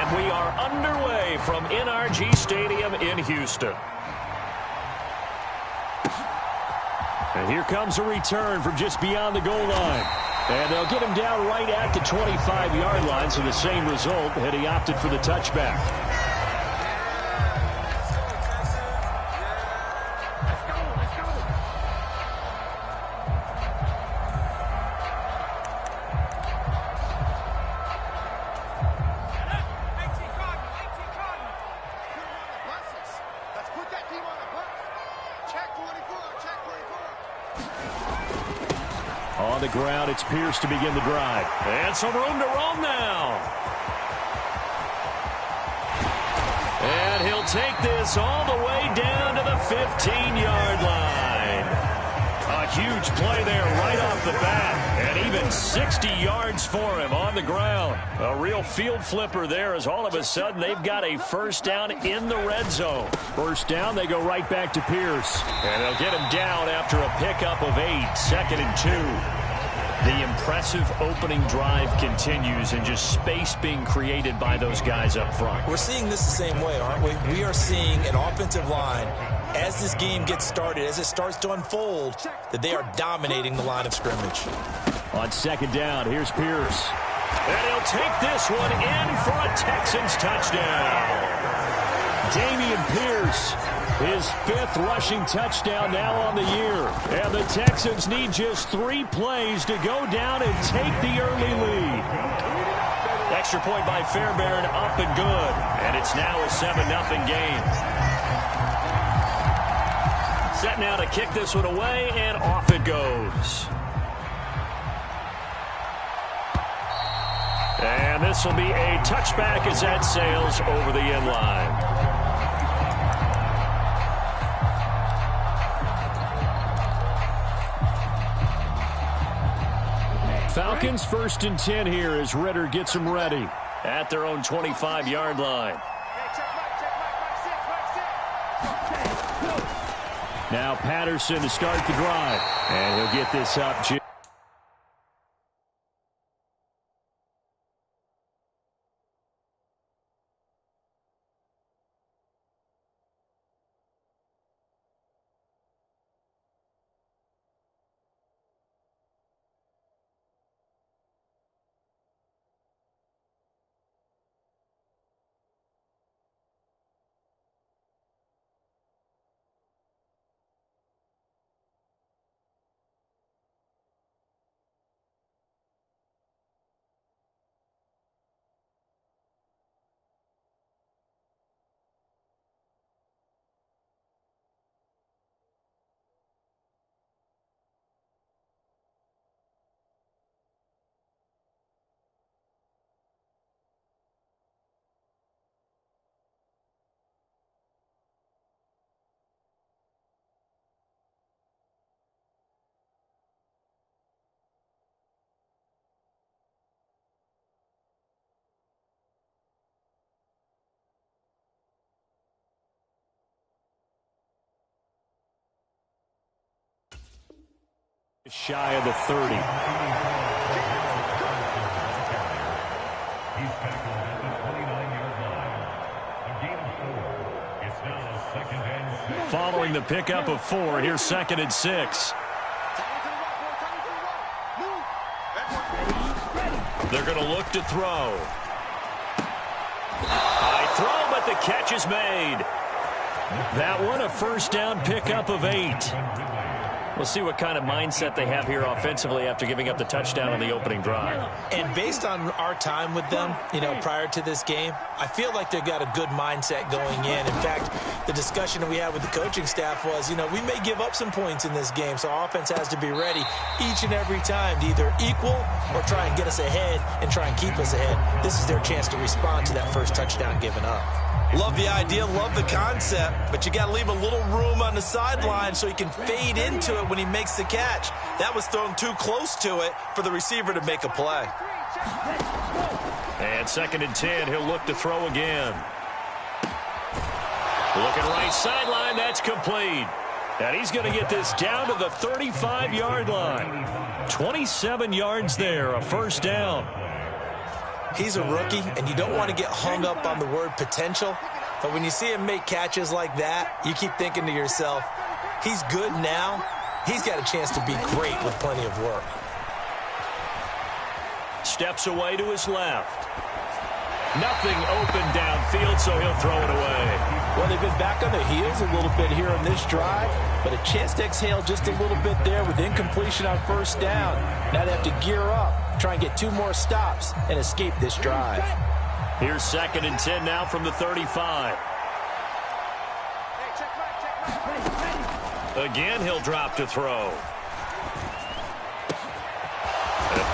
And we are underway from NRG Stadium in Houston. And here comes a return from just beyond the goal line. And they'll get him down right at the 25-yard line, so the same result had he opted for the touchback. On the ground, it's Pierce to begin the drive. And some room to roam now. And he'll take this all the way down to the 15-yard line. A huge play there right off the bat. And even 60 yards for him on the ground. A real field flipper there as all of a sudden they've got a first down in the red zone. First down, they go right back to Pierce. And they'll get him down after a pickup of 8, 2nd and 2. The impressive opening drive continues and just space being created by those guys up front. We're seeing this the same way, aren't we? We are seeing an offensive line, as this game gets started, as it starts to unfold, that they are dominating the line of scrimmage. On 2nd down, here's Pierce. And he'll take this one in for a Texans touchdown. Dameon Pierce, his 5th rushing touchdown now on the year. And the Texans need just 3 plays to go down and take the early lead. Extra point by Fairbairn, up and good. And it's now a 7-0 game. Set now to kick this one away, and off it goes. And this will be a touchback as that sails over the end line. Falcons 1st and 10 here as Ritter gets them ready at their own 25-yard line. Now Patterson to start the drive. And he'll get this up. Shy of the 30. Following the pickup of 4, here's 2nd and 6. They're going to look to throw. High throw, but the catch is made. That one a first down pickup of 8. We'll see what kind of mindset they have here offensively after giving up the touchdown on the opening drive. And based on our time with them, prior to this game, I feel like they've got a good mindset going in. In fact, the discussion that we had with the coaching staff was, we may give up some points in this game, so our offense has to be ready each and every time to either equal or try and get us ahead and try and keep us ahead. This is their chance to respond to that first touchdown given up. Love the idea, love the concept, but you got to leave a little room on the sideline so he can fade into it when he makes the catch. That was thrown too close to it for the receiver to make a play. And 2nd and 10, he'll look to throw again. Looking right sideline, that's complete. And he's going to get this down to the 35-yard line. 27 yards there, a first down. He's a rookie, and you don't want to get hung up on the word potential. But when you see him make catches like that, you keep thinking to yourself, he's good now. He's got a chance to be great with plenty of work. Steps away to his left. Nothing open downfield, so he'll throw it away. Well, they've been back on their heels a little bit here on this drive, but a chance to exhale just a little bit there with incompletion on first down. Now they have to gear up, try and get 2 more stops, and escape this drive. Here's 2nd and 10 now from the 35. Again, he'll drop to throw.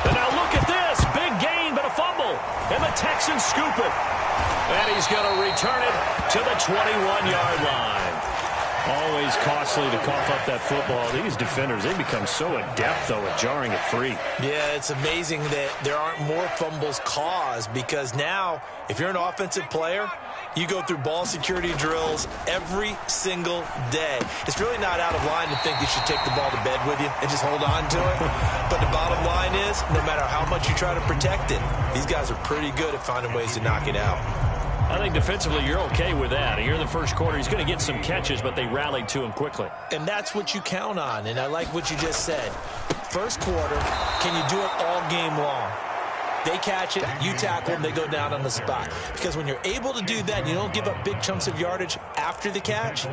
And now look at this. Big gain, but a fumble. And the Texans scoop it. And he's going to return it to the 21-yard line. Always costly to cough up that football. These defenders, they become so adept, though, at jarring it free. Yeah, it's amazing that there aren't more fumbles caused, because now, if you're an offensive player, you go through ball security drills every single day. It's really not out of line to think you should take the ball to bed with you and just hold on to it. But the bottom line is, no matter how much you try to protect it, these guys are pretty good at finding ways to knock it out. I think defensively you're okay with that. Here in the first quarter, he's going to get some catches, but they rallied to him quickly. And that's what you count on, and I like what you just said. First quarter, can you do it all game long? They catch it, you tackle them, they go down on the spot. Because when you're able to do that and you don't give up big chunks of yardage after the catch,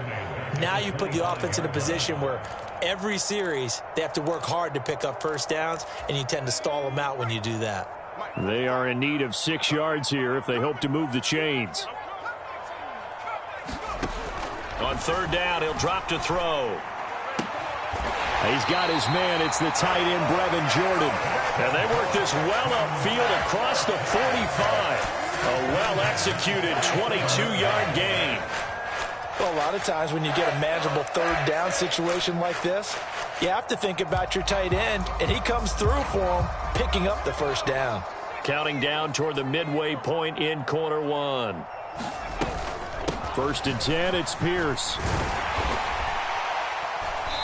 now you put the offense in a position where every series they have to work hard to pick up first downs, and you tend to stall them out when you do that. They are in need of 6 yards here if they hope to move the chains. On 3rd down, he'll drop to throw. He's got his man. It's the tight end, Brevin Jordan. And they work this well upfield across the 45. A well-executed 22-yard gain. Well, a lot of times when you get a manageable 3rd down situation like this, you have to think about your tight end, and he comes through for him, picking up the first down. Counting down toward the midway point in quarter 1. 1st and 10, it's Pierce.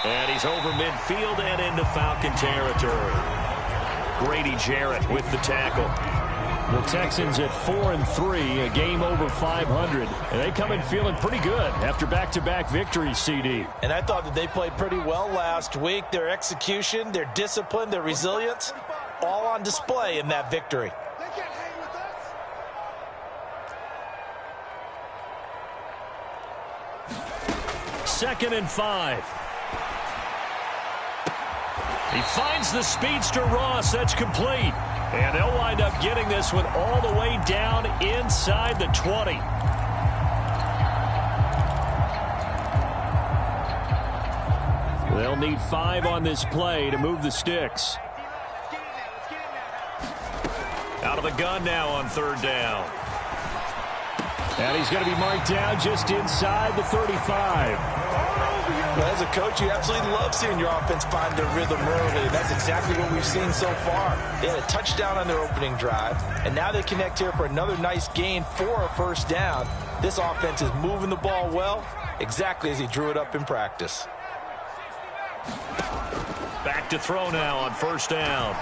And he's over midfield and into Falcon territory. Grady Jarrett with the tackle. The Texans at 4-3, a game over 500. And they come in feeling pretty good after back-to-back victories, CD. And I thought that they played pretty well last week. Their execution, their discipline, their resilience, all on display in that victory. Second and 5. He finds the speedster Ross. That's complete. And they'll wind up getting this one all the way down inside the 20. They'll need 5 on this play to move the sticks. Out of the gun now on 3rd down. And he's going to be marked down just inside the 35. Well, as a coach, you absolutely love seeing your offense find their rhythm early. That's exactly what we've seen so far. They had a touchdown on their opening drive, and now they connect here for another nice gain for a first down. This offense is moving the ball well, exactly as he drew it up in practice. Back to throw now on 1st down.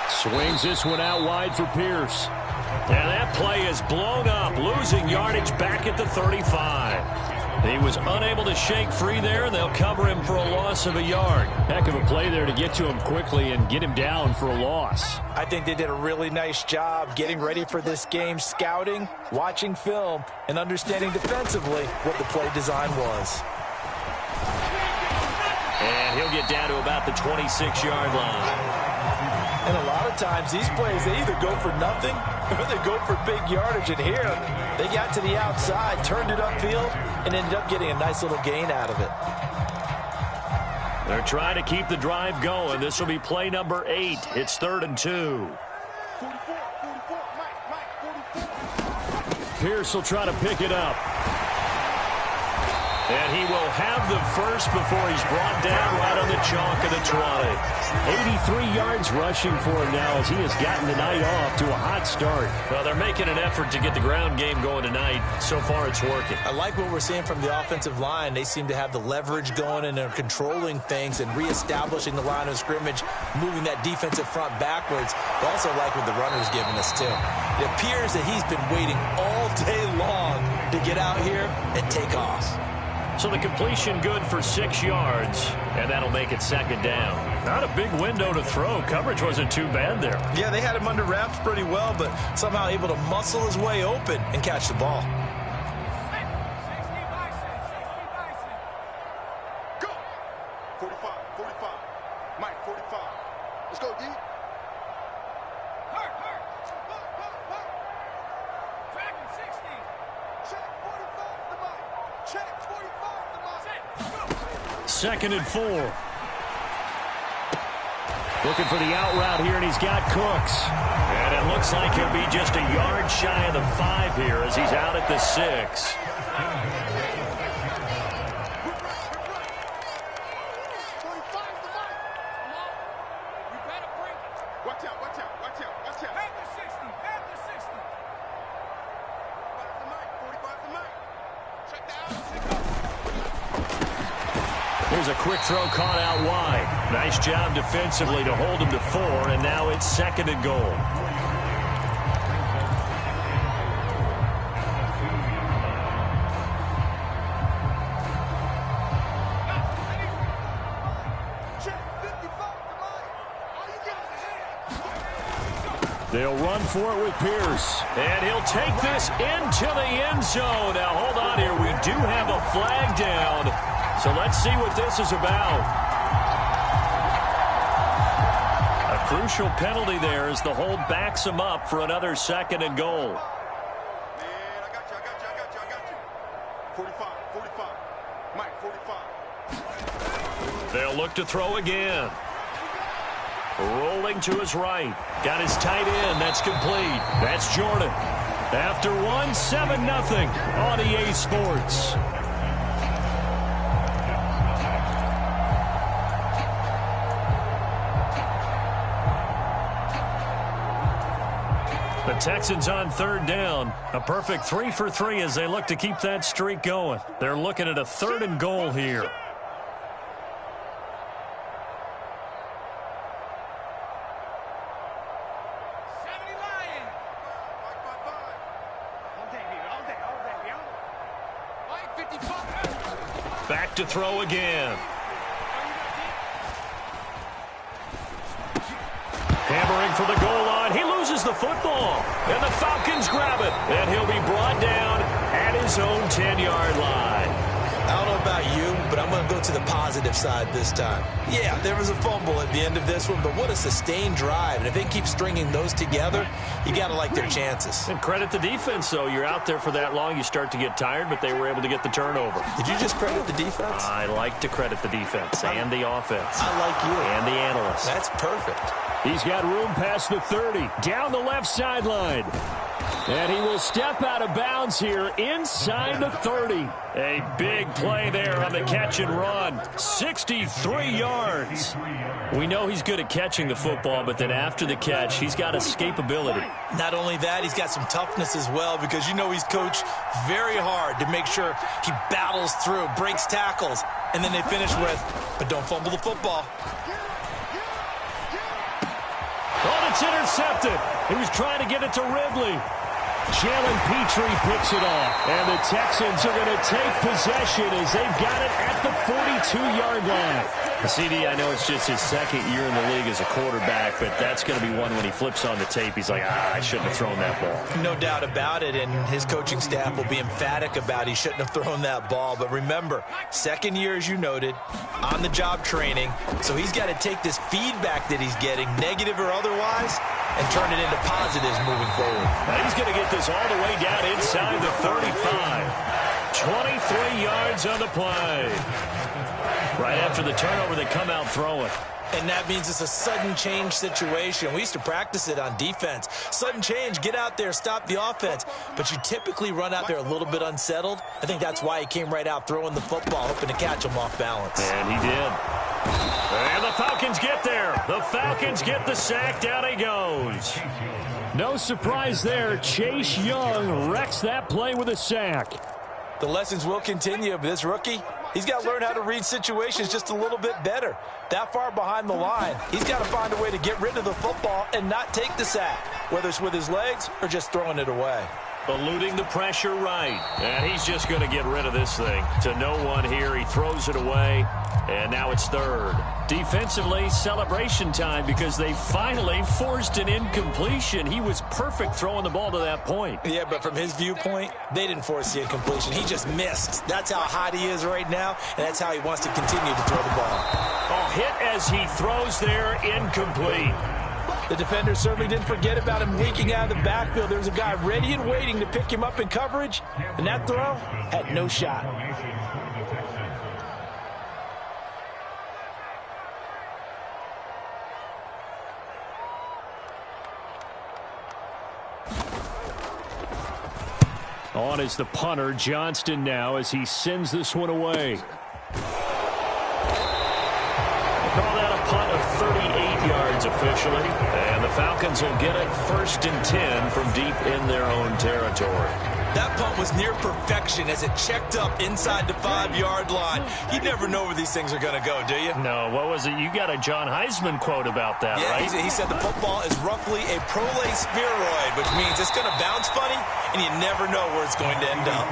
Swings this one out wide for Pierce. And that play is blown up, losing yardage back at the 35. He was unable to shake free there, and they'll cover him for a loss of a yard. Heck of a play there to get to him quickly and get him down for a loss. I think they did a really nice job getting ready for this game, scouting, watching film, and understanding defensively what the play design was. And he'll get down to about the 26-yard line. And a lot of times, these plays, they either go for nothing or they go for big yardage. And here, they got to the outside, turned it upfield, and ended up getting a nice little gain out of it. They're trying to keep the drive going. This will be play number 8. It's 3rd and 2. Pierce will try to pick it up. And he will have the first before he's brought down right on the chalk of the 20. 83 yards rushing for him now as he has gotten the night off to a hot start. Well, they're making an effort to get the ground game going tonight. So far, it's working. I like what we're seeing from the offensive line. They seem to have the leverage going, and they're controlling things and reestablishing the line of scrimmage, moving that defensive front backwards. But also like what the runner's giving us, too. It appears that he's been waiting all day long to get out here and take off. So the completion good for 6 yards, and that'll make it second down. Not a big window to throw. Coverage wasn't too bad there. Yeah, they had him under wraps pretty well, but somehow able to muscle his way open and catch the ball. Go! 45, 45. Mike, 45. Let's go, D. Tracking 60. Check 45 to Mike. Check 45 to Mike. 2nd and 4. Looking for the out route here, and he's got Cooks. And it looks like he'll be just a yard shy of the 5 here as he's out at the 6. Watch out, watch out, watch out, watch out. Panther 60. Panther 60. 45 to Mike. 45 to Mike. Check the out. Here's a quick throw caught out wide. Nice job defensively to hold him to 4, and now it's 2nd and goal. Check 55 to Mike. All you get is a hand. They'll run for it with Pierce. And he'll take this into the end zone. Now, hold on here. We do have a flag down. So let's see what this is about. A crucial penalty there as the hold backs him up for another 2nd and goal. Man, I got you. 45, 45. Mike, 45. They'll look to throw again. Rolling to his right. Got his tight end. That's complete. That's Jordan. After 1, 7-0 on EA Sports. The Texans on 3rd down. A perfect 3 for 3 as they look to keep that streak going. They're looking at a 3rd and goal here. Back to throw again. Hammering for the goal line. He loses the football. And the Falcons grab it. And he'll be brought down at his own 10-yard line. I don't know about you, but I'm going to go to the positive side this time. Yeah, there was a fumble at the end of this one, but what a sustained drive. And if they keep stringing those together, you got to like their chances. And credit the defense, though. You're out there for that long, you start to get tired, but they were able to get the turnover. Did you just credit the defense? I like to credit the defense and the offense. I like you. And the analysts. That's perfect. He's got room past the 30, down the left sideline. And he will step out of bounds here inside the 30. A big play there on the catch and run. 63 yards. We know he's good at catching the football, but then after the catch, he's got escapability. Not only that, he's got some toughness as well because you know he's coached very hard to make sure he battles through, breaks tackles, and then they finish with, but don't fumble the football. Oh, it's intercepted. He was trying to get it to Ridley. Jalen Petrie picks it off. And the Texans are going to take possession as they've got it at the 42-yard line. CD, I know it's just his 2nd year in the league as a quarterback, but that's going to be one when he flips on the tape. He's like, I shouldn't have thrown that ball. No doubt about it, and his coaching staff will be emphatic about he shouldn't have thrown that ball. But remember, 2nd year, as you noted, on-the-job training. So he's got to take this feedback that he's getting, negative or otherwise, and turn it into positives moving forward. Now he's going to get this all the way down inside the 35. 23 yards on the play. Right after the turnover, they come out throwing. And that means it's a sudden change situation. We used to practice it on defense. Sudden change, get out there, stop the offense. But you typically run out there a little bit unsettled. I think that's why he came right out throwing the football, hoping to catch him off balance. And he did. And the Falcons get there. The Falcons get the sack. Down he goes. No surprise there. Chase Young wrecks that play with a sack. The lessons will continue, but this rookie, he's got to learn how to read situations just a little bit better. That far behind the line, he's got to find a way to get rid of the football and not take the sack, whether it's with his legs or just throwing it away. Eluding the pressure right. And he's just going to get rid of this thing. To no one here. He throws it away. And now it's third. Defensively, celebration time because they finally forced an incompletion. He was perfect throwing the ball to that point. Yeah, but from his viewpoint, they didn't force the incompletion. He just missed. That's how hot he is right now, and that's how he wants to continue to throw the ball. Oh, hit as he throws there, incomplete. The defender certainly didn't forget about him leaking out of the backfield. There was a guy ready and waiting to pick him up in coverage, and that throw had no shot. On is the punter, Johnston now, as he sends this one away. Call that a punt of 38 yards officially. And the Falcons will get it 1st and 10 from deep in their own territory. That punt was near perfection as it checked up inside the 5-yard line. You never know where these things are going to go, do you? No, what was it? You got a John Heisman quote about that, yeah, right? He said the football is roughly a prolate spheroid, which means it's going to bounce funny, and you never know where it's going to end up.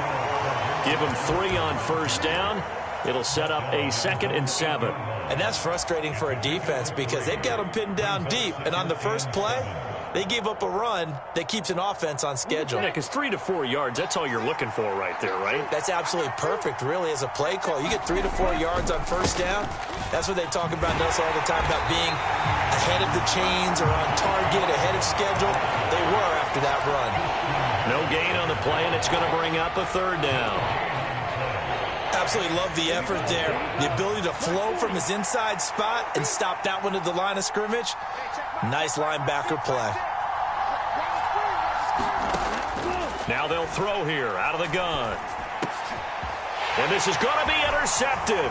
Give him 3 on 1st down. It'll set up a 2nd and 7. And that's frustrating for a defense because they've got them pinned down deep, and on the first play, they gave up a run that keeps an offense on schedule. Yeah, because 3 to 4 yards, that's all you're looking for right there, right? That's absolutely perfect, really, as a play call. You get 3 to 4 yards on 1st down. That's what they talk about us all the time, about being ahead of the chains or on target, ahead of schedule. They were after that run. No gain on the play, and it's going to bring up a 3rd down. Absolutely love the effort there. The ability to flow from his inside spot and stop that one at the line of scrimmage. Nice linebacker play. Now they'll throw here out of the gun. And this is going to be intercepted.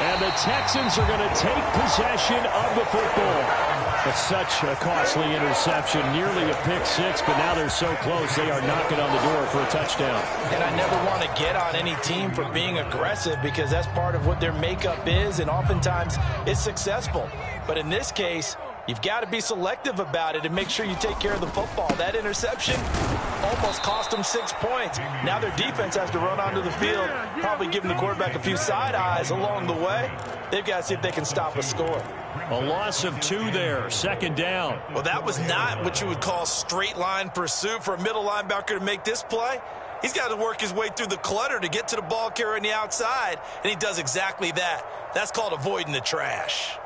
And the Texans are going to take possession of the football. It's such a costly interception, nearly a pick-6, but now they're so close they are knocking on the door for a touchdown. And I never want to get on any team for being aggressive because that's part of what their makeup is, and oftentimes it's successful. But in this case, you've got to be selective about it and make sure you take care of the football. That interception almost cost them 6 points. Now their defense has to run onto the field, probably giving the quarterback a few side eyes along the way. They've got to see if they can stop a score. A loss of 2 there, 2nd down. Well, that was not what you would call straight line pursuit for a middle linebacker to make this play. He's got to work his way through the clutter to get to the ball carrier on the outside, and he does exactly that. That's called avoiding the trash.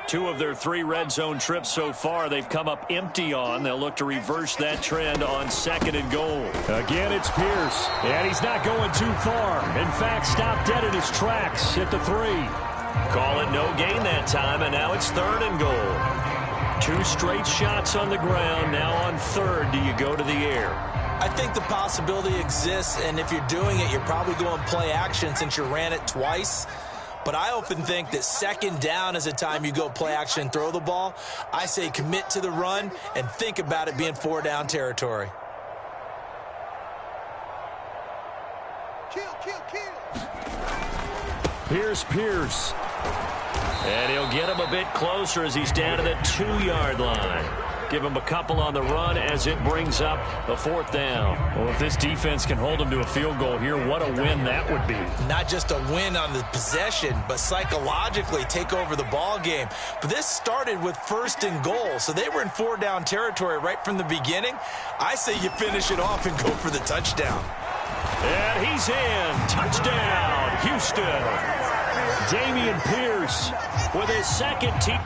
2 of their 3 red zone trips so far they've come up empty on. They'll look to reverse that trend on 2nd and goal. Again, it's Pierce, and he's not going too far. In fact, stopped dead in his tracks at the 3. Call it no gain that time, and now it's 3rd and goal. 2 straight shots on the ground. Now on 3rd, do you go to the air? I think the possibility exists, and if you're doing it, you're probably going play action since you ran it twice. But I often think that 2nd down is a time you go play action and throw the ball. I say commit to the run and think about it being 4-down territory. Here's Pierce. And he'll get him a bit closer as he's down to the 2-yard line. Give him a couple on the run as it brings up a 4th down. Well, if this defense can hold him to a field goal here, what a win that would be. Not just a win on the possession, but psychologically take over the ball game. But this started with 1st and goal, so they were in 4-down territory right from the beginning. I say you finish it off and go for the touchdown. And he's in. Touchdown, Houston. Dameon Pierce with his 2nd team.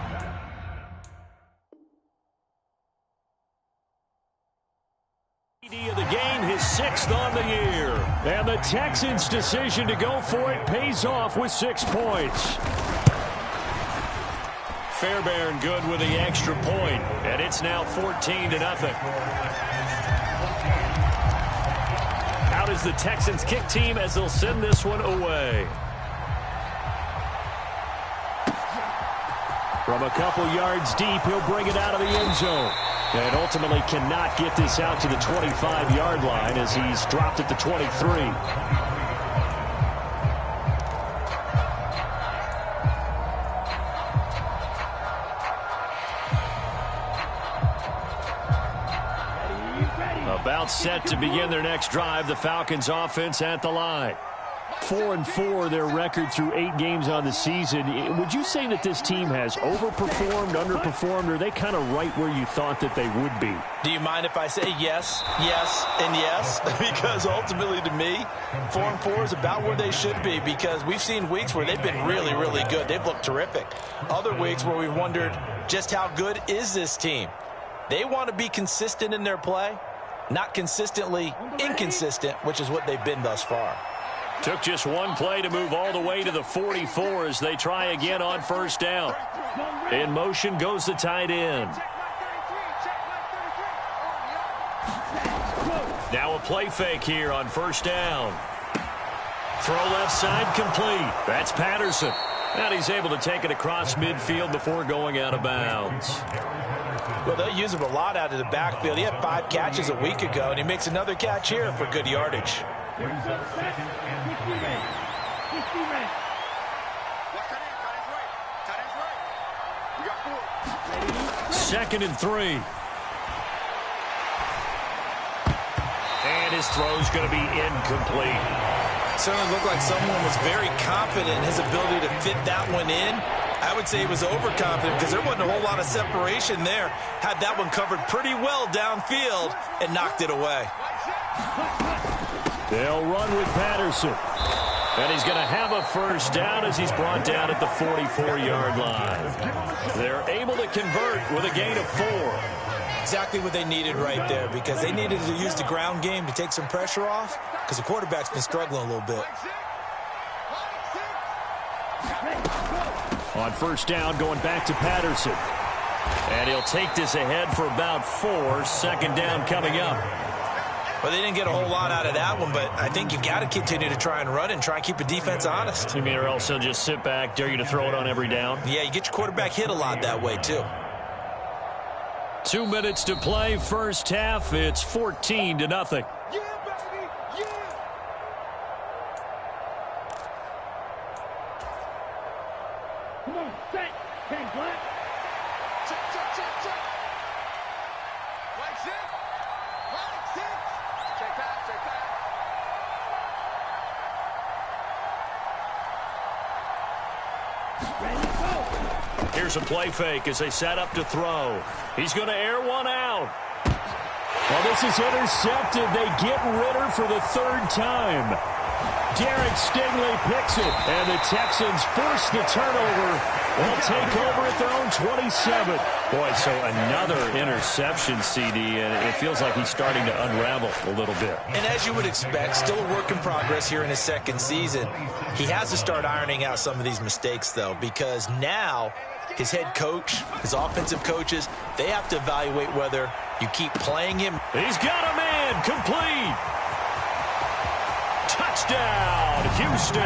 Of the game, his 6th on the year. And the Texans' decision to go for it pays off with 6 points. Fairbairn good with the extra point, and it's now 14-0. Out is the Texans kick team as they'll send this one away. From a couple yards deep, he'll bring it out of the end zone. And ultimately cannot get this out to the 25-yard line as he's dropped at the 23. About set to begin their next drive, the Falcons offense at the line. 4-4 their record through 8 games on the season. Would you say that this team has overperformed, underperformed, or are they kind of right where you thought that they would be? Do you mind if I say yes, yes, and yes? Because ultimately to me, 4-4 is about where they should be, because we've seen weeks where they've been really, really good. They've looked terrific. Other weeks where we've wondered just how good is this team. They want to be consistent in their play, not consistently inconsistent, which is what they've been thus far. Took just one play to move all the way to the 44 as they try again on 1st down. In motion goes the tight end. Now a play fake here on 1st down. Throw left side complete. That's Patterson. And he's able to take it across midfield before going out of bounds. Well, they'll use him a lot out of the backfield. He had 5 catches a week ago, and he makes another catch here for good yardage. 2nd and 3. And his throw's going to be incomplete. Certainly looked like someone was very confident in his ability to fit that one in. I would say he was overconfident because there wasn't a whole lot of separation there. Had that one covered pretty well downfield and knocked it away. They'll run with Patterson. And he's going to have a 1st down as he's brought down at the 44-yard line. They're able to convert with a gain of 4. Exactly what they needed right there, because they needed to use the ground game to take some pressure off, because the quarterback's been struggling a little bit. On 1st down, going back to Patterson. And he'll take this ahead for about 4. 2nd down coming up. Well, they didn't get a whole lot out of that one, but I think you've got to continue to try and run and try and keep the defense honest. You mean, or else he'll just sit back, dare you to throw it on every down? Yeah, you get your quarterback hit a lot that way, too. 2 minutes to play, 1st half. It's 14-0. Yeah, baby, yeah. Come on, set. 10 black. Check. Right six. Check back. Ready to go. Here's a play fake as they set up to throw. He's going to air one out. Well, this is intercepted. They get Ritter for the 3rd time. Derek Stingley picks it, and the Texans force the turnover. They'll take over at their own 27. Boy, so another interception, CD, and it feels like he's starting to unravel a little bit. And as you would expect, still a work in progress here in his 2nd season. He has to start ironing out some of these mistakes, though, because now his head coach, his offensive coaches, they have to evaluate whether you keep playing him. He's got a man complete. Touchdown, Houston.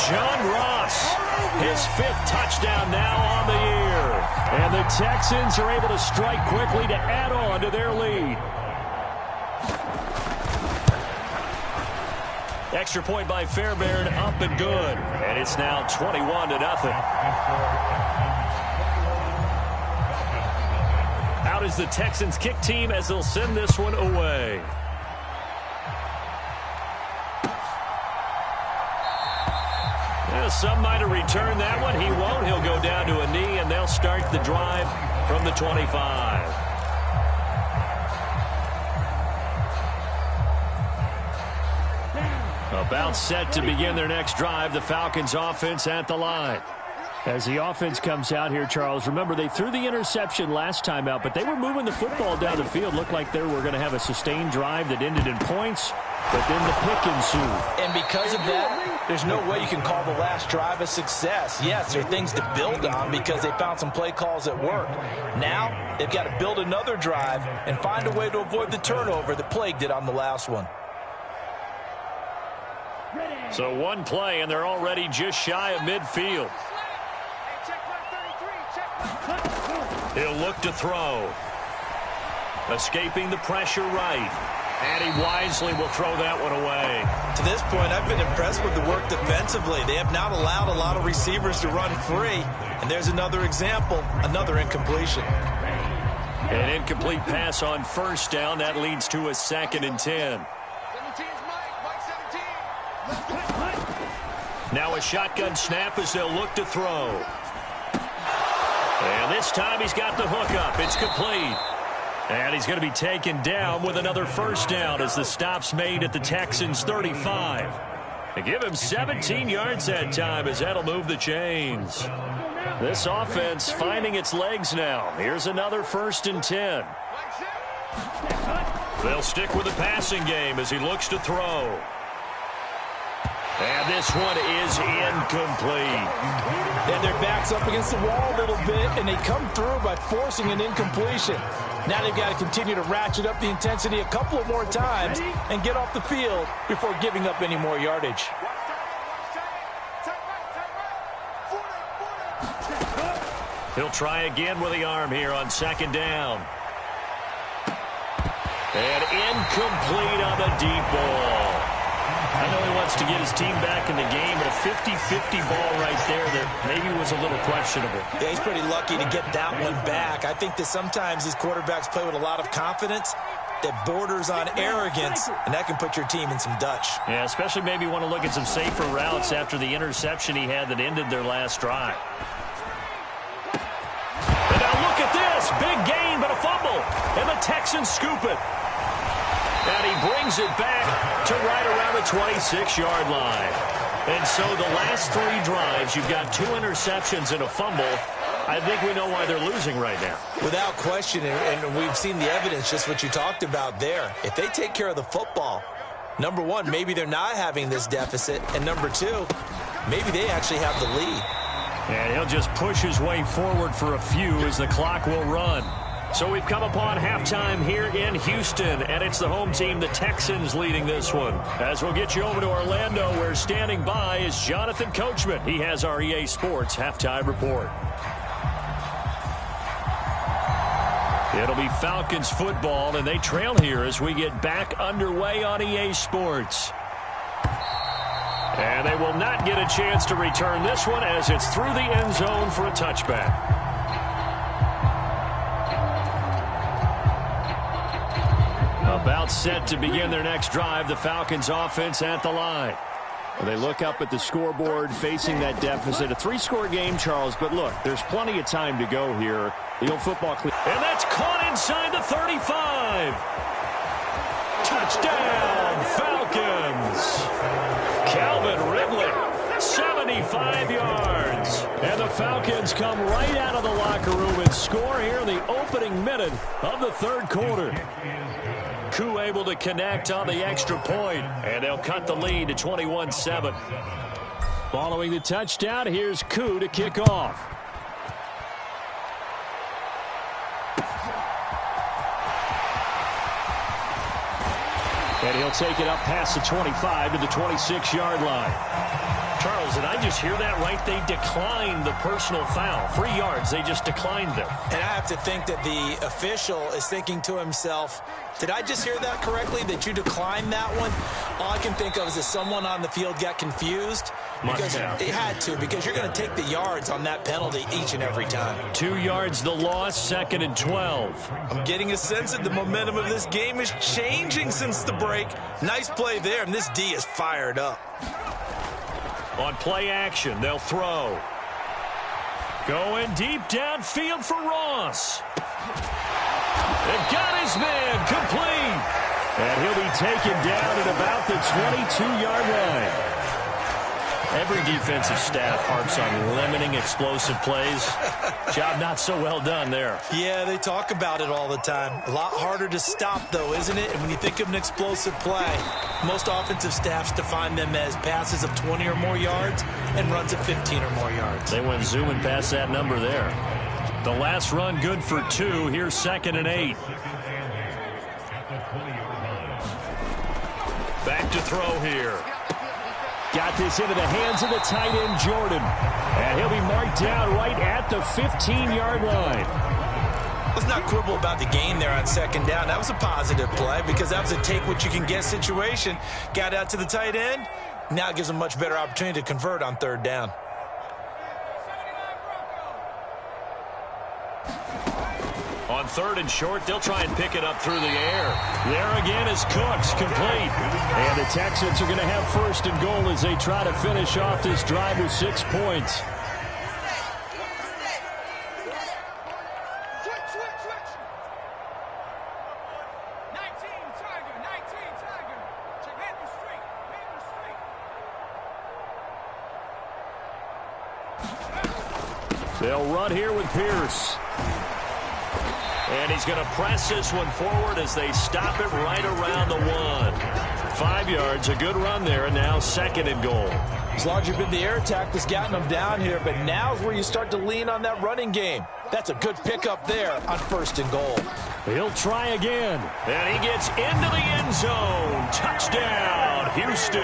John Ross, his 5th touchdown now on the year. And the Texans are able to strike quickly to add on to their lead. Extra point by Fairbairn, up and good. And it's now 21-0. Out is the Texans kick team as they'll send this one away. Some might have returned that one. He won't. He'll go down to a knee, and they'll start the drive from the 25. About set to begin their next drive, the Falcons offense at the line. As the offense comes out here, Charles, remember they threw the interception last time out, but they were moving the football down the field. Looked like they were going to have a sustained drive that ended in points, but then the pick ensued. And because of that, there's no way you can call the last drive a success. Yes, there are things to build on because they found some play calls that worked. Now, they've got to build another drive and find a way to avoid the turnover that plagued it on the last one. So one play, and they're already just shy of midfield. He'll look to throw. Escaping the pressure right. And he wisely will throw that one away. To this point, I've been impressed with the work defensively. They have not allowed a lot of receivers to run free. And there's another example, another incompletion. An incomplete pass on first down. That leads to a 2nd and 10. Now a shotgun snap as they'll look to throw. And this time he's got the hook up. It's complete. And he's going to be taken down with another first down as the stop's made at the Texans' 35. They give him 17 yards that time as that'll move the chains. This offense finding its legs now. Here's another 1st and 10. They'll stick with the passing game as he looks to throw. And this one is incomplete. And their back's up against the wall a little bit, and they come through by forcing an incompletion. Now they've got to continue to ratchet up the intensity a couple of more times and get off the field before giving up any more yardage. He'll try again with the arm here on 2nd down. And incomplete on the deep ball. I know he wants to get his team back in the game, but a 50-50 ball right there that maybe was a little questionable. Yeah, he's pretty lucky to get that one back. I think that sometimes these quarterbacks play with a lot of confidence that borders on arrogance, and that can put your team in some Dutch. Yeah, especially maybe want to look at some safer routes after the interception he had that ended their last drive. And now look at this. Big gain, but a fumble. And the Texans scoop it. And he brings it back to right around the 26-yard line. And so the last 3 drives, you've got 2 interceptions and a fumble. I think we know why they're losing right now. Without question, and we've seen the evidence, just what you talked about there. If they take care of the football, number one, maybe they're not having this deficit. And number 2, maybe they actually have the lead. And he'll just push his way forward for a few as the clock will run. So we've come upon halftime here in Houston, and it's the home team, the Texans, leading this one. As we'll get you over to Orlando, where standing by is Jonathan Coachman. He has our EA Sports halftime report. It'll be Falcons football, and they trail here as we get back underway on EA Sports. And they will not get a chance to return this one as it's through the end zone for a touchback. About set to begin their next drive, the Falcons offense at the line. They look up at the scoreboard facing that deficit. A 3-score game, Charles, but look, there's plenty of time to go here. The old football clear. And that's caught inside the 35. Touchdown, Falcons. Calvin Ridley, 75 yards. And the Falcons come right out of the locker room and score here in the opening minute of the 3rd quarter. Koo able to connect on the extra point, and they'll cut the lead to 21-7. Following the touchdown, here's Koo to kick off. And he'll take it up past the 25 to the 26-yard line. Charles, did I just hear that right? They declined the personal foul. 3 yards, they just declined them. And I have to think that the official is thinking to himself, did I just hear that correctly, that you declined that one? All I can think of is that someone on the field got confused. Because it had to, because you're going to take the yards on that penalty each and every time. 2 yards the loss, 2nd and 12. I'm getting a sense that the momentum of this game is changing since the break. Nice play there, and this D is fired up. On play action, they'll throw. Going deep downfield for Ross. They've got his man complete. And he'll be taken down at about the 22-yard line. Every defensive staff harps on limiting explosive plays. Job not so well done there. Yeah, they talk about it all the time. A lot harder to stop, though, isn't it? And when you think of an explosive play, most offensive staffs define them as passes of 20 or more yards and runs of 15 or more yards. They went zooming past that number there. The last run good for 2. Here's 2nd and 8. Back to throw here. Got this into the hands of the tight end, Jordan. And he'll be marked down right at the 15-yard line. Let's not quibble about the gain there on 2nd down. That was a positive play because that was a take-what-you-can-get situation. Got out to the tight end. Now it gives them a much better opportunity to convert on 3rd down. On 3rd and short, they'll try and pick it up through the air. There again is Cooks, complete. And the Texans are going to have 1st and goal as they try to finish off this drive with 6 points. They'll run here with Pierce. And he's going to press this one forward as they stop it right around the 1. 5 yards, a good run there, and now 2nd and goal. As long as you've been the air attack that's gotten them down here, but now's where you start to lean on that running game. That's a good pickup there on 1st and goal. He'll try again. And he gets into the end zone. Touchdown, Houston.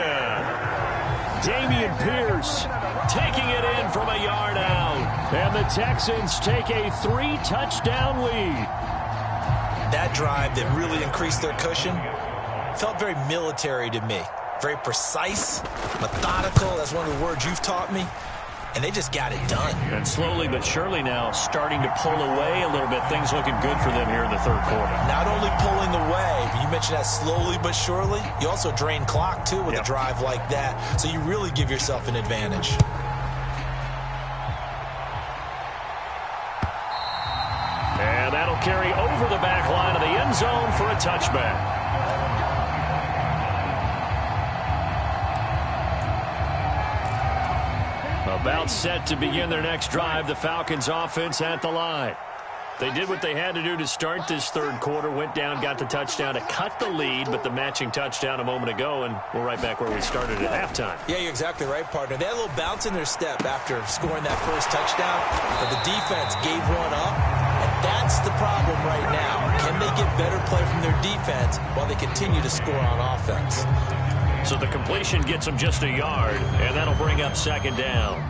Dameon Pierce taking it in from a yard out. And the Texans take a 3-touchdown lead. That drive that really increased their cushion felt very military to me. Very precise, methodical. That's one of the words you've taught me. And they just got it done. And slowly but surely now starting to pull away a little bit. Things looking good for them here in the 3rd quarter. Not only pulling away, but you mentioned that slowly but surely. You also drain clock, too, with a drive like that. So you really give yourself an advantage. And that'll carry over the back line of the end zone for a touchback. About set to begin their next drive, the Falcons offense at the line. They did what they had to do to start this 3rd quarter, went down, got the touchdown to cut the lead, but the matching touchdown a moment ago, and we're right back where we started at halftime. Yeah, you're exactly right, partner. They had a little bounce in their step after scoring that first touchdown, but the defense gave one up, and that's the problem right now. Can they get better play from their defense while they continue to score on offense? So the completion gets them just a yard, and that'll bring up 2nd down.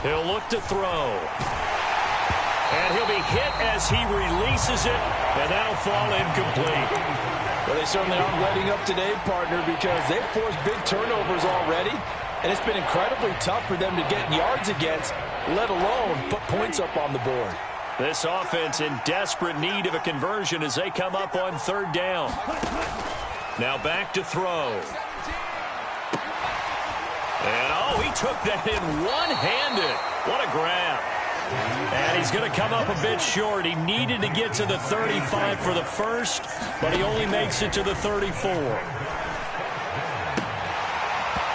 He'll look to throw. And he'll be hit as he releases it, and that'll fall incomplete. Well, they certainly aren't letting up today, partner, because they've forced big turnovers already, and it's been incredibly tough for them to get yards against, let alone put points up on the board. This offense in desperate need of a conversion as they come up on 3rd down. Now back to throw. And, oh, he took that in one-handed. What a grab. And he's going to come up a bit short. He needed to get to the 35 for the first, but he only makes it to the 34.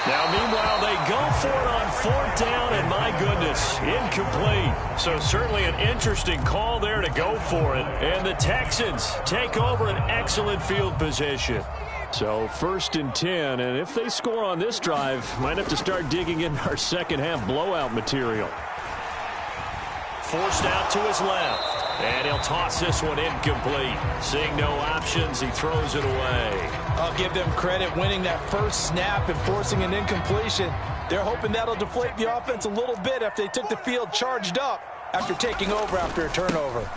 Now, meanwhile, they go for it on 4th down, and my goodness, incomplete. So certainly an interesting call there to go for it. And the Texans take over an excellent field position. So 1st and 10, and if they score on this drive, might have to start digging in our second-half blowout material. Forced out to his left, and he'll toss this one incomplete. Seeing no options, he throws it away. I'll give them credit winning that first snap and forcing an incompletion. They're hoping that'll deflate the offense a little bit after they took the field charged up after taking over after a turnover.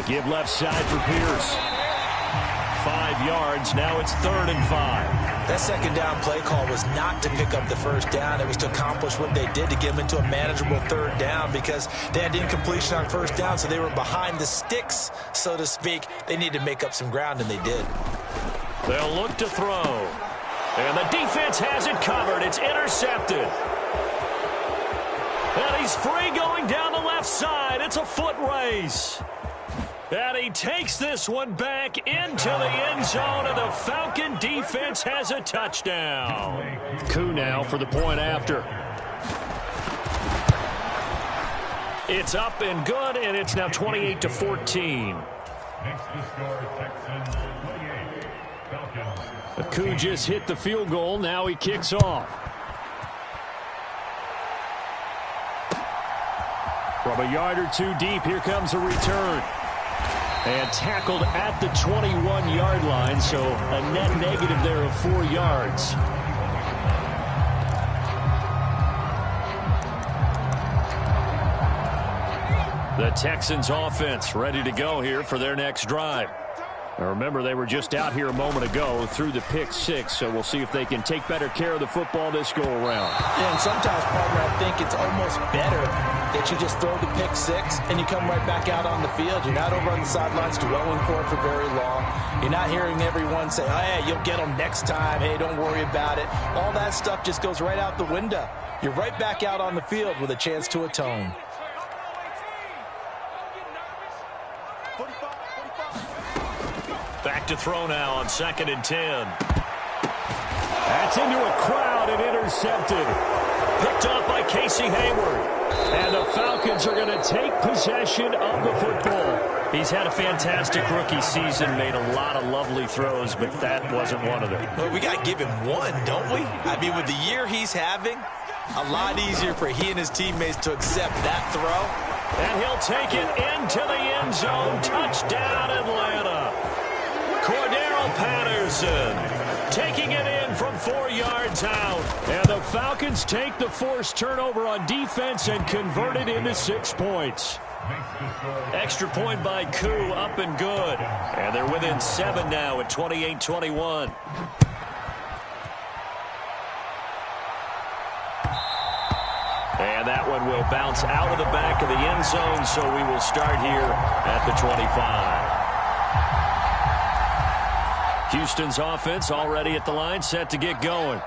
Give left side for Pierce. 5 yards. Now it's 3rd and 5. That 2nd down play call was not to pick up the 1st down. It was to accomplish what they did to get them into a manageable 3rd down because they had incompletion on 1st down, so they were behind the sticks, so to speak. They needed to make up some ground, and they did. They'll look to throw. And the defense has it covered. It's intercepted. And He's free going down the left side. It's a foot race. And he takes this one back into the end zone, and the Falcon defense has a touchdown. Koo now for the point after. It's up and good, and it's now 28-14. Koo just hit the field goal. Now he kicks off. From a yard or two deep, here comes a return. And tackled at the 21-yard line, so a net negative there of 4 yards. The Texans offense ready to go here for their next drive. Now remember, they were just out here a moment ago through the pick 6, so we'll see if they can take better care of the football this go-around. Yeah, and sometimes, partner, I think it's almost better that you just throw the pick 6 and you come right back out on the field. You're not over on the sidelines dwelling for it for very long. You're not hearing everyone say, oh, hey, you'll get them next time. Hey, don't worry about it. All that stuff just goes right out the window. You're right back out on the field with a chance to atone. Back to throw now on 2nd and 10. That's into a crowd and intercepted. Picked up by Casey Hayward. And the Falcons are going to take possession of the football. He's had a fantastic rookie season, made a lot of lovely throws, but that wasn't one of them. Well, we got to give him one, don't we? I mean, with the year he's having, a lot easier for he and his teammates to accept that throw. And he'll take it into the end zone. Touchdown, Atlanta. Cordero Patterson taking it in from 4 yards out. And the Falcons take the forced turnover on defense and convert it into 6 points. Extra point by Koo, up and good. And they're within 7 now at 28-21. And that one will bounce out of the back of the end zone, so we will start here at the 25. Houston's offense already at the line, set to get going.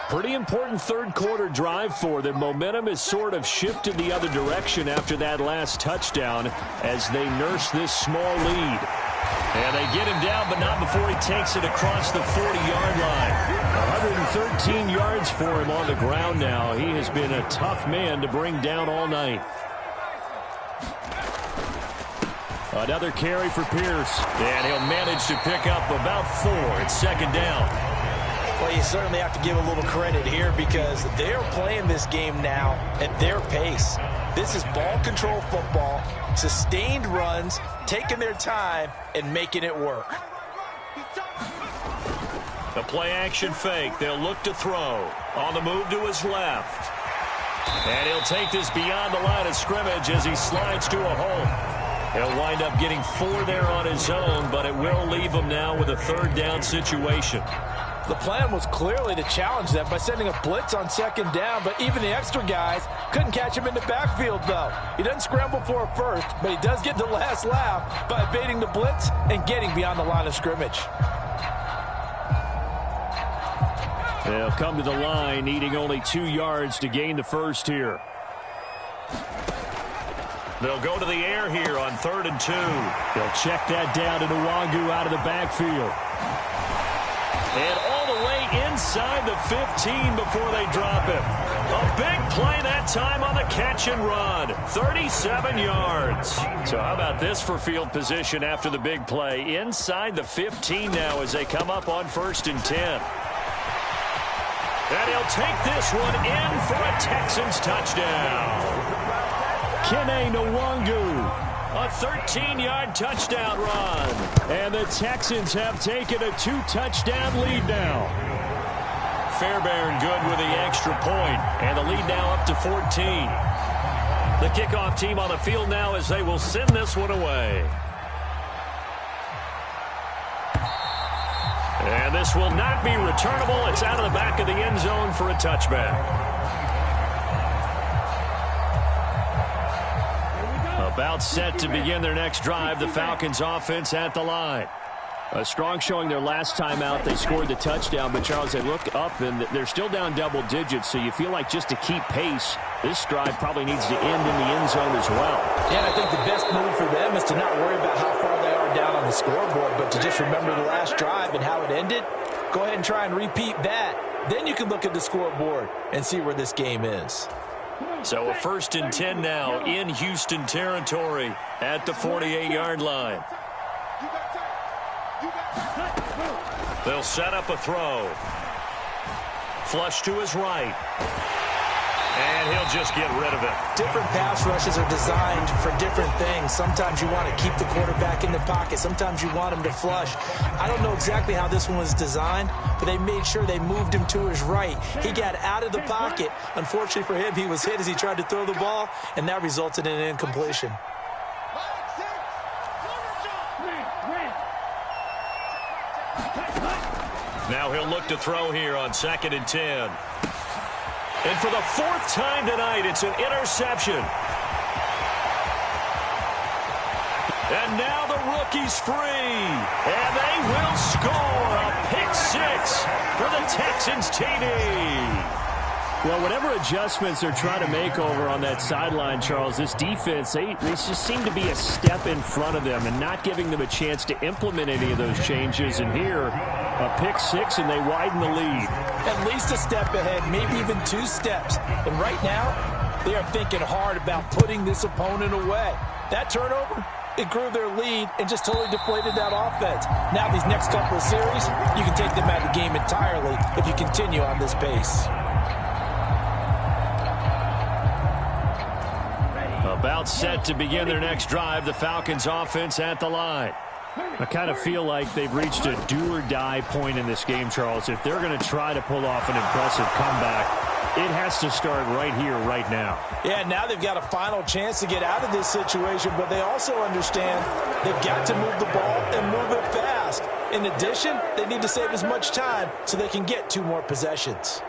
Pretty important third quarter drive for them. Momentum has sort of shifted the other direction after that last touchdown as they nurse this small lead. And they get him down, but not before he takes it across the 40-yard line. 113 yards for him on the ground now. He has been a tough man to bring down all night. Another carry for Pierce. And he'll manage to pick up about 4. It's 2nd down. Well, you certainly have to give a little credit here because they're playing this game now at their pace. This is ball control football, sustained runs, taking their time, and making it work. The play-action fake. They'll look to throw. On the move to his left. And he'll take this beyond the line of scrimmage as he slides to a hole. He'll wind up getting 4 there on his own, but it will leave him now with a 3rd down situation. The plan was clearly to challenge them by sending a blitz on 2nd down, but even the extra guys couldn't catch him in the backfield, though. He doesn't scramble for a first, but he does get the last laugh by evading the blitz and getting beyond the line of scrimmage. They'll come to the line, needing only 2 yards to gain the first here. They'll go to the air here on 3rd and 2. They'll check that down to Nwangu out of the backfield. And all the way inside the 15 before they drop him. A big play that time on the catch and run. 37 yards. So how about this for field position after the big play? Inside the 15 now as they come up on 1st and 10. And he'll take this one in for a Texans touchdown. Kene Nwangu, a 13-yard touchdown run. And the Texans have taken a 2-touchdown lead now. Fairbairn good with the extra point, and the lead now up to 14. The kickoff team on the field now as they will send this one away. And this will not be returnable. It's out of the back of the end zone for a touchback. About set to begin their next drive, the Falcons offense at the line. A strong showing their last time out. They scored the touchdown, but Charles, they look up and they're still down double digits, so you feel like just to keep pace, This drive probably needs to end in the end zone as well. And I think the best move for them is to not worry about how far they are down on the scoreboard, but to just remember the last drive and how it ended. Go ahead and try and repeat that. Then you can look at the scoreboard and see where this game is. So a 1st and 10 now in Houston territory at the 48-yard line. They'll set up a throw. Flush to his right. And he'll just get rid of it. Different pass rushes are designed for different things. Sometimes you want to keep the quarterback in the pocket. Sometimes you want him to flush. I don't know exactly how this one was designed, but they made sure they moved him to his right. He got out of the pocket. Unfortunately for him, he was hit as he tried to throw the ball, and that resulted in an incompletion. Now he'll look to throw here on 2nd and 10. And for the 4th time tonight, it's an interception. And now the rookie's free. And they will score a pick 6 for the Texans TD. Well, whatever adjustments they're trying to make over on that sideline, Charles, this defense, they just seem to be a step in front of them and not giving them a chance to implement any of those changes. And here, a pick 6, and they widen the lead. At least a step ahead, maybe even 2 steps. And right now, they are thinking hard about putting this opponent away. That turnover, it grew their lead and just totally deflated that offense. Now these next couple of series, you can take them out of the game entirely if you continue on this pace. About set to begin their next drive, the Falcons offense at the line. I kind of feel like they've reached a do-or-die point in this game, Charles. If they're going to try to pull off an impressive comeback, it has to start right here, right now. Yeah, now they've got a final chance to get out of this situation, but they also understand they've got to move the ball and move it fast. In addition, they need to save as much time so they can get 2 more possessions.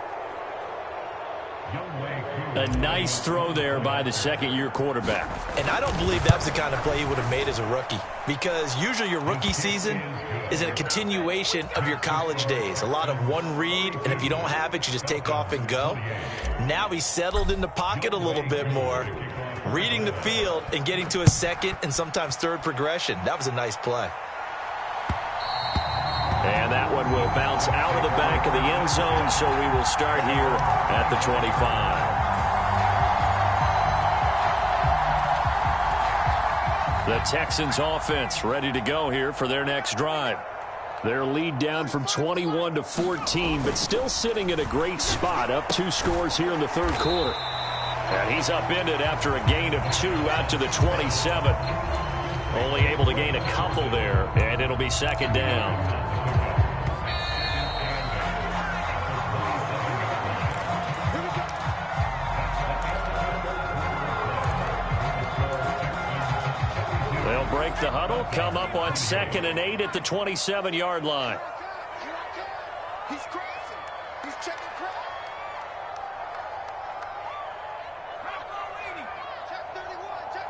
A nice throw there by the second-year quarterback. And I don't believe that was the kind of play he would have made as a rookie, because usually your rookie season is a continuation of your college days. A lot of one read, and if you don't have it, you just take off and go. Now he's settled in the pocket a little bit more, reading the field and getting to his second and sometimes third progression. That was a nice play. And that one will bounce out of the back of the end zone, so we will start here at the 25. The Texans offense ready to go here for their next drive. Their lead down from 21 to 14, but still sitting in a great spot, up 2 scores here in the 3rd quarter. And he's upended after a gain of 2 out to the 27. Only able to gain a couple there, and it'll be 2nd down. Break the huddle, come up on 2nd and 8 at the 27-yard line. He's crossing. He's checking cross. Check 31. Check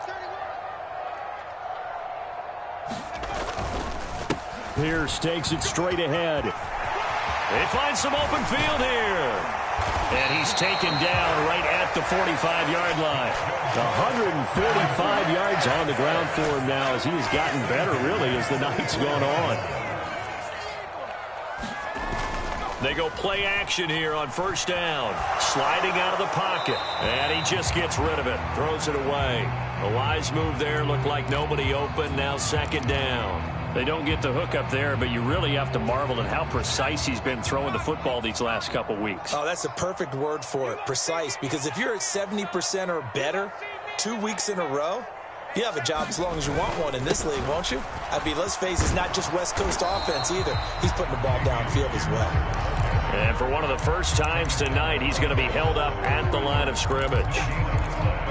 31. Pierce takes it straight ahead. They find some open field here. And he's taken down right at the 45-yard line. 145 yards on the ground for him now as he has gotten better, really, as the night's gone on. They go play action here on 1st down. Sliding out of the pocket. And he just gets rid of it. Throws it away. A wise move there. Looked like nobody open. Now 2nd down. They don't get the hook up there, but you really have to marvel at how precise he's been throwing the football these last couple weeks. Oh, that's the perfect word for it, precise, because if you're at 70% or better 2 weeks in a row, you have a job as long as you want one in this league, won't you? I mean, let's face it, it's not just West Coast offense either. He's putting the ball downfield as well. And for one of the first times tonight, he's going to be held up at the line of scrimmage.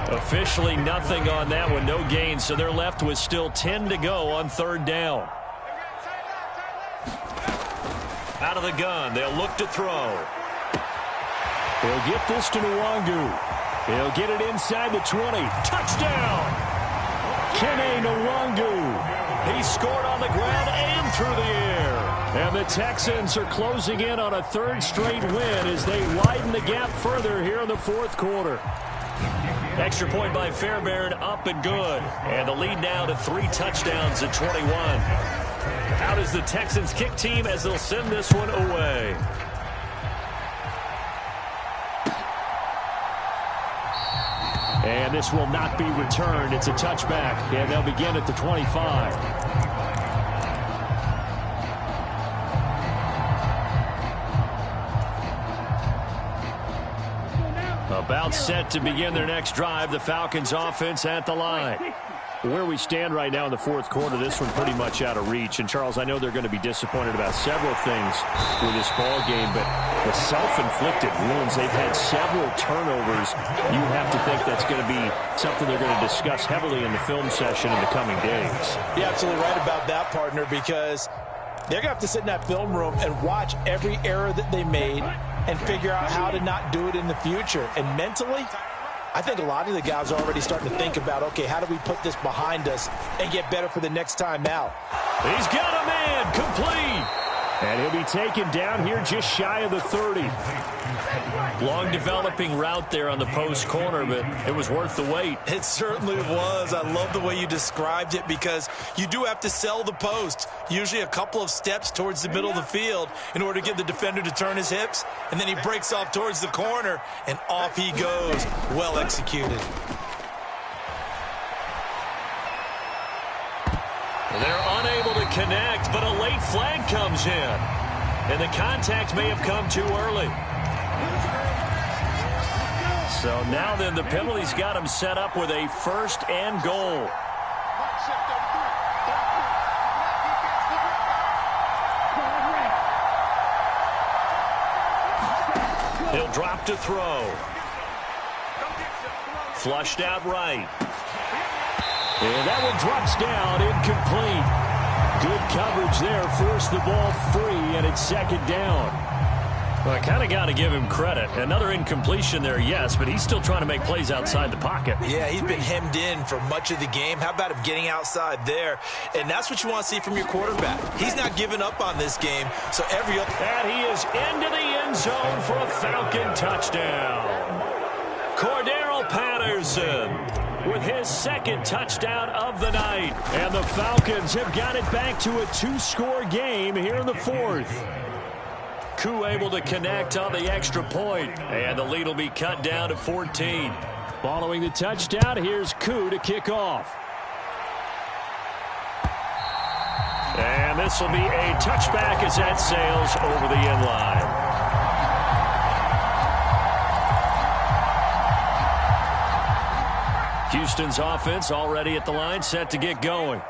Officially nothing on that one, no gain, so they're left with still 10 to go on 3rd down. Out of the gun, they'll look to throw. They'll get this to Nwangu. He'll get it inside the 20. Touchdown! Kene Nwangu. He scored on the ground and through the air. And the Texans are closing in on a 3rd straight win as they widen the gap further here in the 4th quarter. Extra point by Fairbairn, up and good. And the lead now to 3 touchdowns at 21. Out is the Texans kick team as they'll send this one away. And this will not be returned. It's a touchback, and they'll begin at the 25. About set to begin their next drive, the Falcons offense at the line. Where we stand right now in the fourth quarter, this one pretty much out of reach. And, Charles, I know they're going to be disappointed about several things with this ball game, but the self-inflicted wounds, they've had several turnovers. You have to think that's going to be something they're going to discuss heavily in the film session in the coming days. You're absolutely right about that, partner, because they're going to have to sit in that film room and watch every error that they made and figure out how to not do it in the future. And mentally, I think a lot of the guys are already starting to think about, okay, how do we put this behind us and get better for the next time out? He's got a man, complete. And he'll be taken down here just shy of the 30. Long developing route there on the post corner, but it was worth the wait. It certainly was. I love the way you described it because you do have to sell the post. Usually a couple of steps towards the middle of the field in order to get the defender to turn his hips. And then he breaks off towards the corner, and off he goes. Well executed. They're unable to connect, but a late flag comes in. And the contact may have come too early. So now then the penalty's got him set up with a 1st and goal. He'll drop to throw. Flushed out right. And that one drops down, incomplete. Good coverage there, forced the ball free, and it's 2nd down. Well, I kind of got to give him credit. Another incompletion there, yes, but he's still trying to make plays outside the pocket. Yeah, he's been hemmed in for much of the game. How about him getting outside there? And that's what you want to see from your quarterback. He's not giving up on this game, so every other... And he is into the end zone for a Falcon touchdown. Cordero Patterson with his 2nd touchdown of the night. And the Falcons have got it back to a 2-score game here in the 4th. Koo able to connect on the extra point, and the lead will be cut down to 14. Following the touchdown, here's Koo to kick off. And this will be a touchback as that sails over the end line. Houston's offense already at the line, set to get going.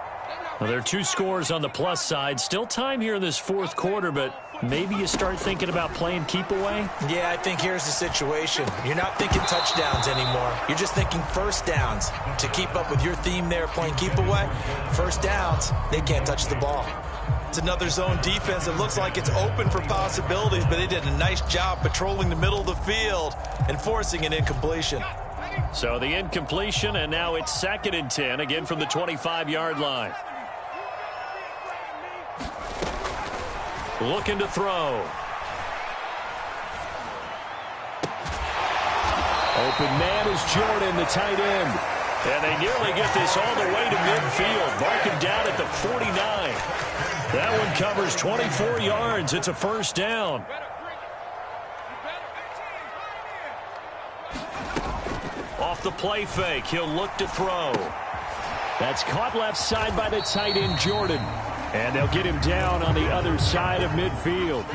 Well, there are 2 scores on the plus side. Still time here in this 4th quarter, but maybe you start thinking about playing keep away? Yeah, I think here's the situation. You're not thinking touchdowns anymore. You're just thinking 1st downs. To keep up with your theme there, playing keep away, 1st downs, they can't touch the ball. It's another zone defense. It looks like it's open for possibilities, but they did a nice job patrolling the middle of the field and forcing an incompletion. So the incompletion, and now it's 2nd and 10, again from the 25-yard line. Looking to throw. Open man is Jordan, the tight end. And they nearly get this all the way to midfield. Mark him down at the 49. That one covers 24 yards. It's a 1st down. Off the play fake, he'll look to throw. That's caught left side by the tight end, Jordan. And they'll get him down on the other side of midfield.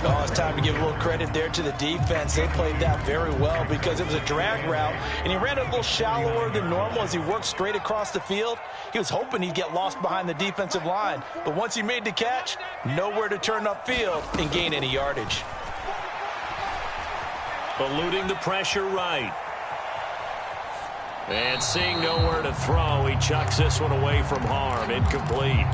Oh, it's time to give a little credit there to the defense. They played that very well because it was a drag route, and he ran it a little shallower than normal as he worked straight across the field. He was hoping he'd get lost behind the defensive line, but once he made the catch, nowhere to turn upfield and gain any yardage. Eluding the pressure right. And seeing nowhere to throw, he chucks this one away from harm. Incomplete.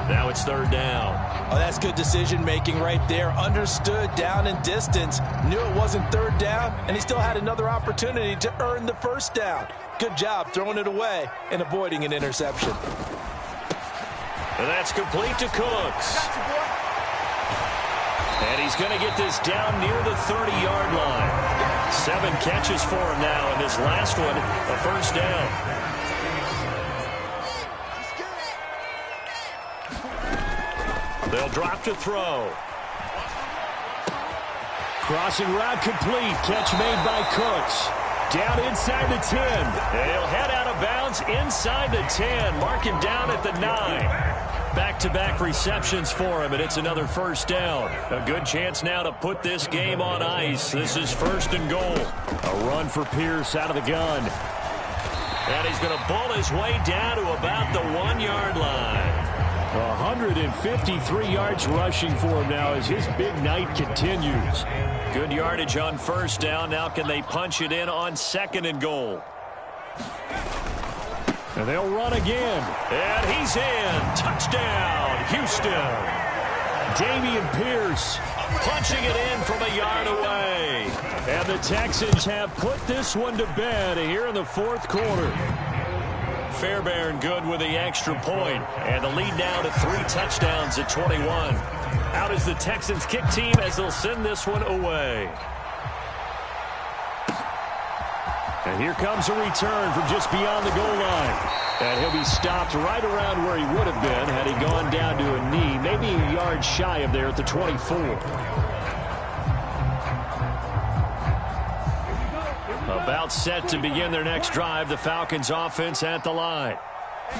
Now it's 3rd down. Oh, that's good decision-making right there. Understood down and distance. Knew it wasn't 3rd down, and he still had another opportunity to earn the 1st down. Good job throwing it away and avoiding an interception. And that's complete to Cooks. And he's he's going to get this down near the 30-yard line. 7 catches for him now, and this last one, a first down. They'll drop to throw. Crossing route complete. Catch made by Cooks. Down inside the 10. He'll head out of bounds inside the 10. Mark him down at the 9. Back-to-back receptions for him, and it's another first down. A good chance now to put this game on ice. This is 1st and goal. A run for Pierce out of the gun. And he's going to bull his way down to about the 1-yard line. 153 yards rushing for him now as his big night continues. Good yardage on first down. Now can they punch it in on 2nd and goal? And they'll run again. And he's in. Touchdown, Houston. Dameon Pierce punching it in from a yard away. And the Texans have put this one to bed here in the 4th quarter. Fairbairn good with the extra point, and the lead now to 3 touchdowns at 21. Out is the Texans kick team as they'll send this one away. And here comes a return from just beyond the goal line. And he'll be stopped right around where he would have been had he gone down to a knee, maybe a yard shy of there at the 24. About set to begin their next drive, the Falcons offense at the line.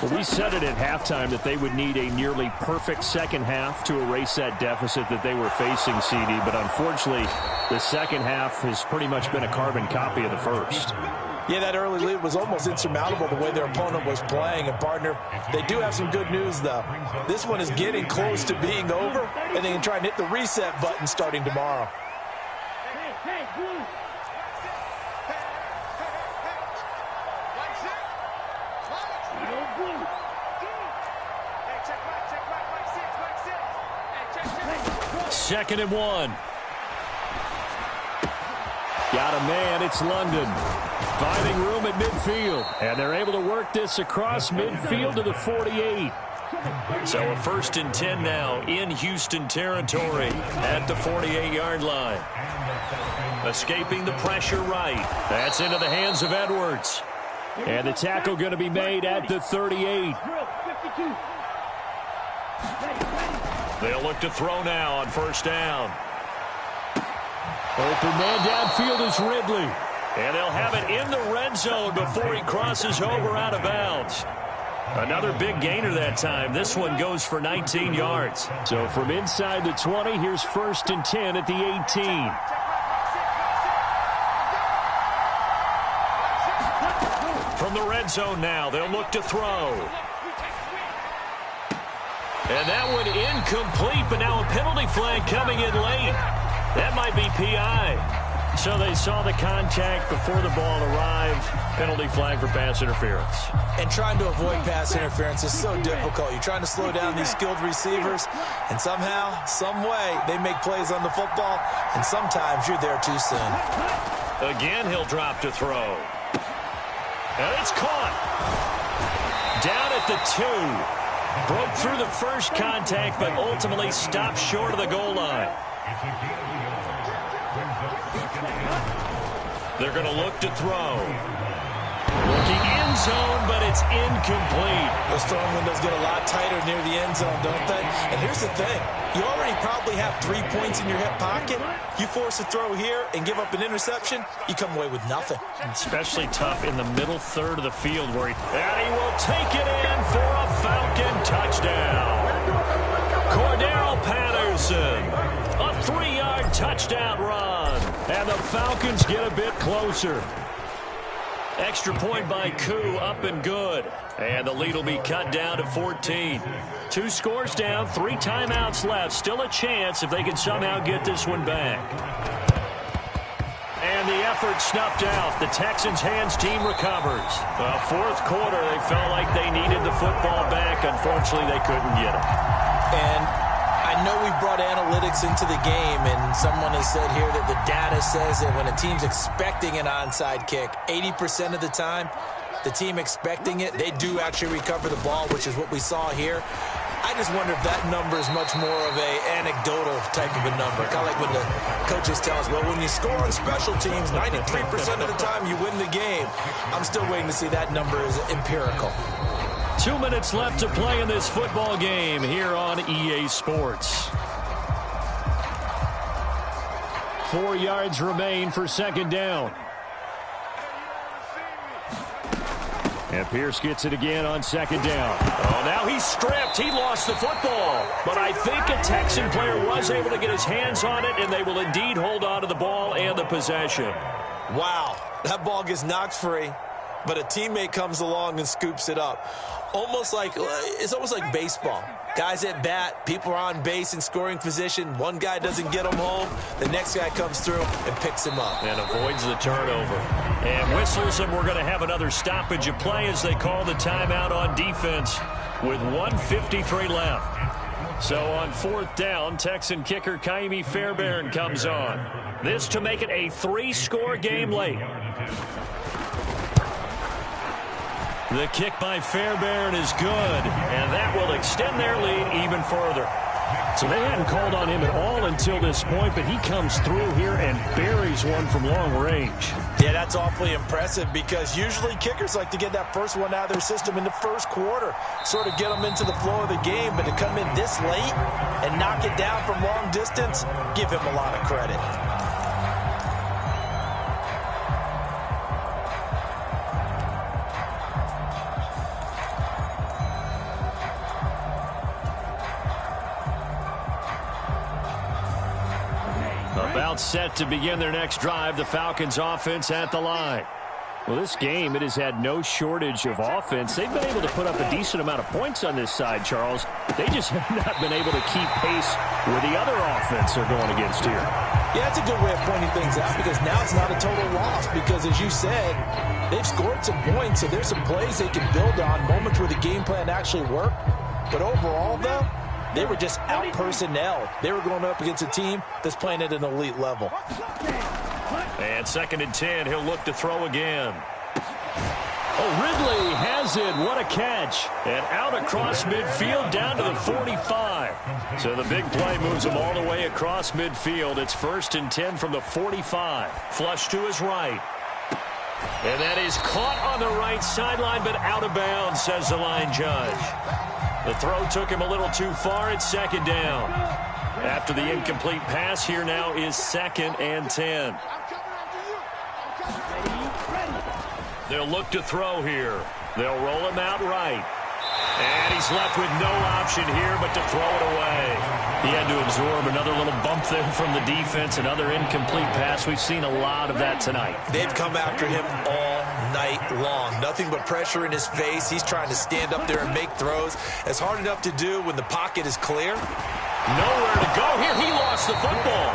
Well, we said it at halftime that they would need a nearly perfect second half to erase that deficit that they were facing, CD. But unfortunately, the second half has pretty much been a carbon copy of the first. Yeah, that early lead was almost insurmountable the way their opponent was playing. And, partner, they do have some good news, though. This one is getting close to being over, and they can try and hit the reset button starting tomorrow. Hey, blue. Second and 1. Got a man. It's London. Finding room at midfield. And they're able to work this across midfield to the 48. So a 1st and 10 now in Houston territory at the 48-yard line. Escaping the pressure right. That's into the hands of Edwards. And the tackle going to be made at the 38. They'll look to throw now on first down. Open man downfield is Ridley. And they'll have it in the red zone before he crosses over out of bounds. Another big gainer that time. This one goes for 19 yards. So from inside the 20, here's 1st and 10 at the 18. From the red zone now, they'll look to throw. And that one incomplete, but now a penalty flag coming in late. That might be PI. So they saw the contact before the ball arrived. Penalty flag for pass interference. And trying to avoid pass interference is so difficult. You're trying to slow down these skilled receivers, and somehow, some way, they make plays on the football, and sometimes you're there too soon. Again, he'll drop to throw. And it's caught. Down at the 2. Broke through the first contact, but ultimately stopped short of the goal line. They're going to look to throw. Looking end zone, but it's incomplete. Those throwing windows get a lot tighter near the end zone, don't they? And here's the thing. You already probably have 3 points in your hip pocket. You force a throw here and give up an interception, you come away with nothing. Especially tough in the middle third of the field where he will take it in for a Falcon touchdown. Cordero Patterson, a 3-yard touchdown run. And the Falcons get a bit closer. Extra point by Koo, up and good. And the lead will be cut down to 14. 2 scores down, 3 timeouts left. Still a chance if they can somehow get this one back. And the effort snuffed out. The Texans' hands team recovers. The 4th quarter, they felt like they needed the football back. Unfortunately, they couldn't get it. And I know we brought analytics into the game, and someone has said here that the data says that when a team's expecting an onside kick, 80% of the time, the team expecting it, they do actually recover the ball, which is what we saw here. I just wonder if that number is much more of an anecdotal type of a number. Kind of like when the coaches tell us, well, when you score on special teams, 93% of the time you win the game. I'm still waiting to see that number is empirical. 2 minutes left to play in this football game here on EA Sports. 4 yards remain for second down. And Pierce gets it again on second down. Oh, now he's stripped. He lost the football. But I think a Texan player was able to get his hands on it, and they will indeed hold on to the ball and the possession. Wow, that ball gets knocked free, but a teammate comes along and scoops it up. It's almost like baseball. Guys at bat, people are on base in scoring position. One guy doesn't get him home. The next guy comes through and picks him up. And avoids the turnover. And whistles, and we're going to have another stoppage of play as they call the timeout on defense with 1:53 left. So on fourth down, Texan kicker Ka'imi Fairbairn comes on. This to make it a 3-score game late. The kick by Fairbairn is good, and that will extend their lead even further. So they hadn't called on him at all until this point, but he comes through here and buries one from long range. Yeah, that's awfully impressive because usually kickers like to get that first one out of their system in the first quarter, sort of get them into the flow of the game, but to come in this late and knock it down from long distance, give him a lot of credit. About set to begin their next drive, the Falcons offense at the line. Well, this game, it has had no shortage of offense. They've been able to put up a decent amount of points on this side, Charles. They just have not been able to keep pace with the other offense they're going against here. Yeah, that's a good way of pointing things out because now it's not a total loss because, as you said, they've scored some points, so there's some plays they can build on, moments where the game plan actually worked. But overall, though, they were just out-personnelled. They were going up against a team that's playing at an elite level. And 2nd and 10, he'll look to throw again. Oh, Ridley has it. What a catch. And out across midfield down to the 45. So the big play moves him all the way across midfield. It's 1st and 10 from the 45. Flush to his right. And that is caught on the right sideline, but out of bounds, says the line judge. The throw took him a little too far. It's 2nd down. After the incomplete pass, here now is 2nd and 10. They'll look to throw here. They'll roll him out right. And he's left with no option here but to throw it away. He had to absorb another little bump there from the defense, another incomplete pass. We've seen a lot of that tonight. They've come after him all night long. Nothing but pressure in his face. He's trying to stand up there and make throws. It's hard enough to do when the pocket is clear. Nowhere to go here. He lost the football.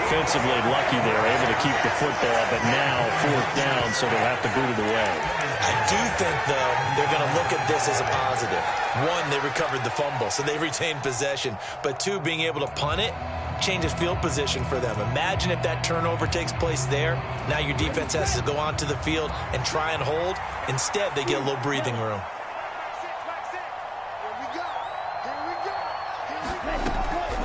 Offensively lucky they're able to keep the football, but now 4th down, so they'll have to boot it away. I do think, though, they're going to look at this as a positive. One, they recovered the fumble, so they retained possession. But two, being able to punt it changes field position for them. Imagine if that turnover takes place there. Now your defense has to go onto the field and try and hold. Instead, they get a little breathing room.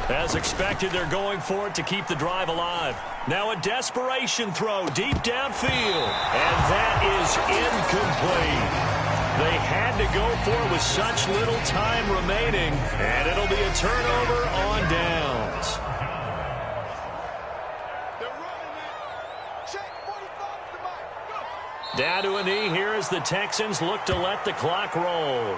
As expected, they're going for it to keep the drive alive. Now a desperation throw deep downfield. And that is incomplete. They had to go for it with such little time remaining. And it'll be a turnover on downs. Down to a knee here as the Texans look to let the clock roll.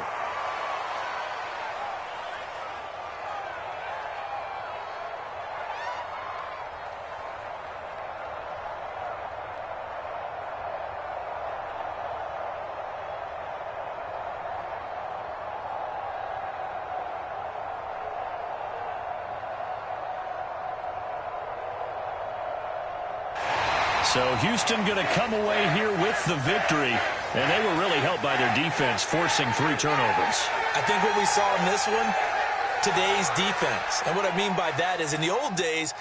So Houston going to come away here with the victory. And they were really helped by their defense, forcing 3 turnovers. I think what we saw in this one, today's defense. And what I mean by that is in the old days,